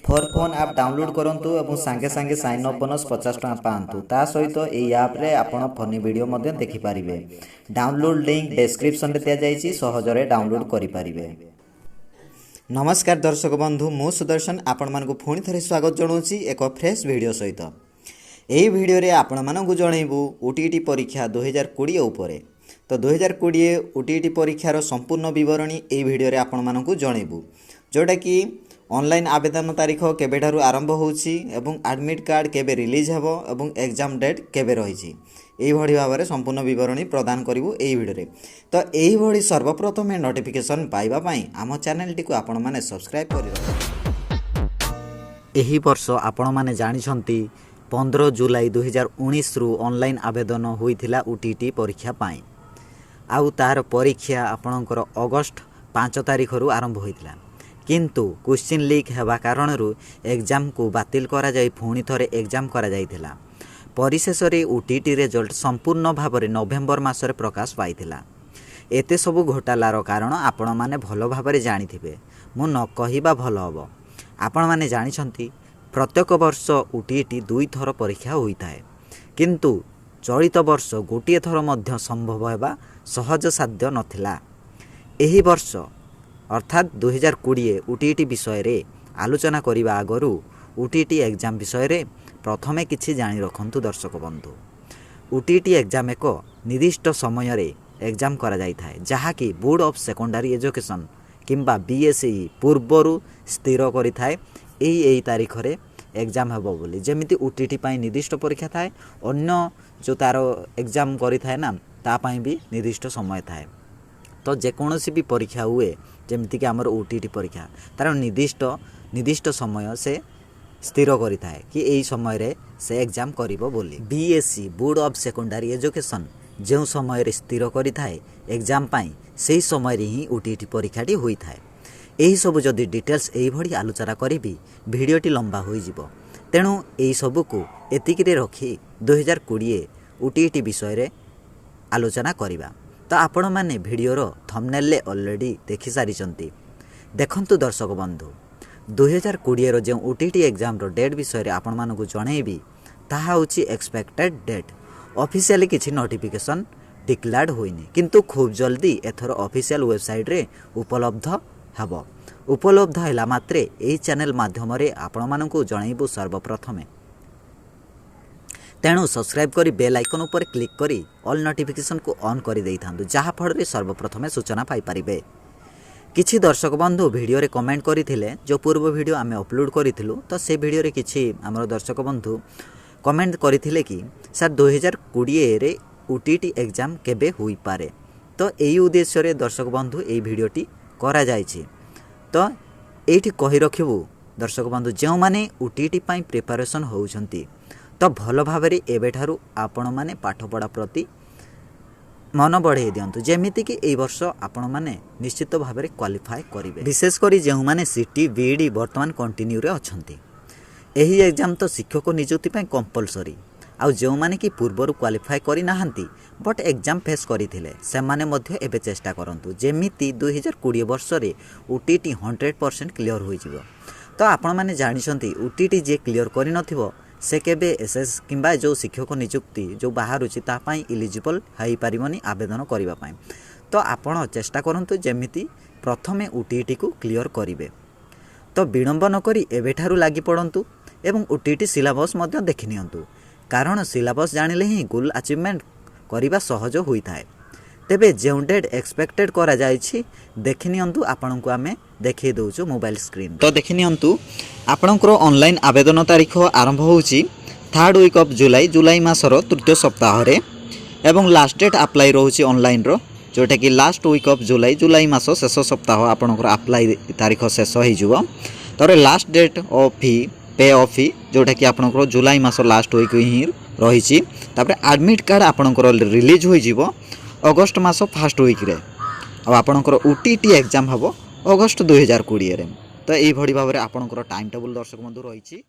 Four phone आप download करंतु एवं सांगे सांगे साइन अप बोनस 50 टका पांतु ता सहित एई ऐप रे आपण फनी वीडियो मध्ये देखि पारिबे। डाउनलोड लिंक डिस्क्रिप्शन रे दिया जायछि, सहजरे डाउनलोड करि पारिबे। नमस्कार दर्शक बंधु, मु सुदर्शन आपण मानकु पुणी थरे स्वागत जणाउछि एक फ्रेश वीडियो सहित। एई वीडियो रे आपण मानकु जणाइबु ओटीटी परीक्षा 2020 उपरे। तो 2020 ओटीटी परीक्षार संपूर्ण विवरणी एई वीडियो रे आपण मानकु जणाइबु, जोटा कि ऑनलाइन आवेदन तारीख केबेठारु आरंभ होउछि एवं एडमिट कार्ड केबे रिलीज हेबो एवं एग्जाम डेट केबे रहिछि, एई भଳି भाबरे संपूर्ण विवरणी प्रदान करिवु एई वीडियो रे। तो एई भଳି सर्वप्रथम नोटिफिकेशन पाइबा पई आम चैनल टी को आपण माने सब्सक्राइब करि रखो। एही वर्ष आपण माने जानि छंती 15 जुलाई 2019 रु ऑनलाइन आवेदन होइथिला ओटीटी परीक्षा पई। आउ तार परीक्षा आपणकर अगस्त 5 तारिख रु आरंभ होइथिला, किंतु क्वेश्चन लीक हेबा कारण एग्जाम को बातिल करा जाई पुणी थरे एग्जाम करा जाइथिला। परिशेष रे ओटीटी रिजल्ट संपूर्ण भाव में नवेम्बर मासरे प्रकाश पाइथिला। एते सबु घोटालार कारण आपण माने भलो भाव में जानिथिबे, मु न कहिबा भलो हबो। आपण माने जानि छंती प्रत्येक वर्ष ओटीटी 2 थर परीक्षा होइथाय, किंतु चलित वर्ष गोटिए थर मध्य संभव हेबा सहज साध्य नथिला। एही वर्ष अर्थात 2020 ओटीटी विषय रे आलोचना करिबा आगरु ओटीटी एग्जाम विषय रे प्रथमे किछि जानि रखंतु दर्शक बंधु। ओटीटी एग्जाम एक निर्दिष्ट समय रे एग्जाम करा जाई थाए, जहा कि बोर्ड ऑफ सेकेंडरी एजुकेशन किंबा बीएसई पूर्वरु स्थिर करि थाए एई तारीख रे एग्जाम हेबो बोली। जेमिति ओटीटी पई निर्दिष्ट परीक्षा थाए, अन्य जो तारो एग्जाम करि थाए ना ता पई भी निर्दिष्ट समय थाए। तो जेकोसी भी परीक्षा हुए जमीक आमर ओटीटी परीक्षा तार निर्दिष्ट समय से स्थिर करि थाए कि एई समय रे से एग्जाम करिवो बोली। BSE board of secondary education जो समय रे स्थिर करि थाए एग्जाम पाई सेही समय रे ही ओटीटी परीक्षाटी होई थाए। एही सब जदि डिटेल्स एई भड़ी आलोचना करिबी भिडियोटी लंबा होई जिवो, तेणु एई सब को एतिकी रे रखी 2020 ओटीटी विषय रे आलोचना करिबा। तो आपण माने वीडियोर थंबनेल ले ऑलरेडी देखि सारी चंती। देखंतु दर्शक बंधु, 2020 रो जे ओटीटी एग्जाम रो डेट विषय रे आपण मानकु जणैबी ताहा होची एक्सपेक्टेड डेट। ऑफिशियली किछि नोटिफिकेशन डिक्लेयर्ड होइनी, किंतु खूब जल्दी एथर ऑफिशियल वेबसाइट रे उपलब्ध हबो। उपलब्ध हैला मात्रे एही चैनल माध्यम रे आपण मानकु जणैबु सर्वप्रथमे। तेणु सब्सक्राइब करी बेल आइकन ऊपर क्लिक करी ऑल नोटिफिकेशन को ऑन कर दे था, जहाँ फल सर्वप्रथमे सूचना पाई पारिबे। किछि दर्शक बंधु वीडियो रे कमेंट करथिले, जो पूर्व वीडियो आमे अपलोड करिथिलु, तो से वीडियो रे किछि हमर दर्शक बंधु कमेंट करथिले कि सर 2020 रे ओटीटी एग्जाम केबे होई पारे। तो एई उद्देश्य रे दर्शक बंधु एई वीडियोटी करा जायछि। तो एठी कहि रखिबु दर्शक बंधु, जो माने ओटीटी पई प्रिपरेशन होउछंती तो भल भाव में एबेठारु आपण माने पाठ पढ़ा प्रति मन बढ़े दिंतु, जेमिति कि एई वर्ष आपण माने निश्चित भाव में क्वालिफाई करेंगे। विशेषकर जो मैंने सीटी बीईडी वर्तमान कंटिन्यू रे अछंती, एही एग्जाम तो शिक्षक नियुक्ति पई कंपलसरी। आउ जो माने कि पूर्वर क्वालिफाई करि नाहंती बट एग्जाम फेस करिथिले से माने मध्य एबे चेष्टा करंतु, जेमिति 2020 वर्ष रे ओटीटी 100% क्लियर होई जिवो। तो आपण माने जानि छंती ओटीटी जे क्लियर करि नथिवो से केबे एसएस किंबा जो शिक्षक नियुक्ति जो बाहर तापाई इलिजिबल हो पारिबनी आवेदन करिबा पाई। तो आपण चेष्टा करंतु जेमिति प्रथमे ओटीटी को क्लियर करिवे। तो विलंब न करी एबेठारु लागि पड़ंतु एवं ओटीटी सिलेबस मध्य देखि नियंतु, कारण सिलेबस जानिले ही गोल अचीवमेंट करिबा सहज होई थाए। तेबे जो डेट एक्सपेक्टेड करा जायछि देखि नियंतु, आपण को आमे देखि दउछु मोबाइल स्क्रीन। तो देखि नियंतु आपणकर ऑनलाइन आवेदन तारीख आरंभ होउछि 3rd वीक ऑफ जुलाई मासर तृतीय सप्ताह रे, एवं लास्ट डेट अप्लाई रहउछि ऑनलाइन रो, जोटा कि लास्ट वीक ऑफ जुलाई मास शेष सप्ताह आपणकर अप्लाई तारीख शेष होई जिवो। तरे लास्ट डेट ऑफ फी पे ऑफ फी जोटा कि आपणकर जुलाई मास लास्ट वीक ही रहिछि। तापर एडमिट कार्ड आपणकर रिलीज होई जिवो अगस्त मास फर्स्ट वीक रे, आ आपणकर ओटीटी एग्जाम हबो अगस्त 2020 रे। तो एई भड़ी भाबरे आपणकर टाइम टेबल दर्शक बंधु रहिछि।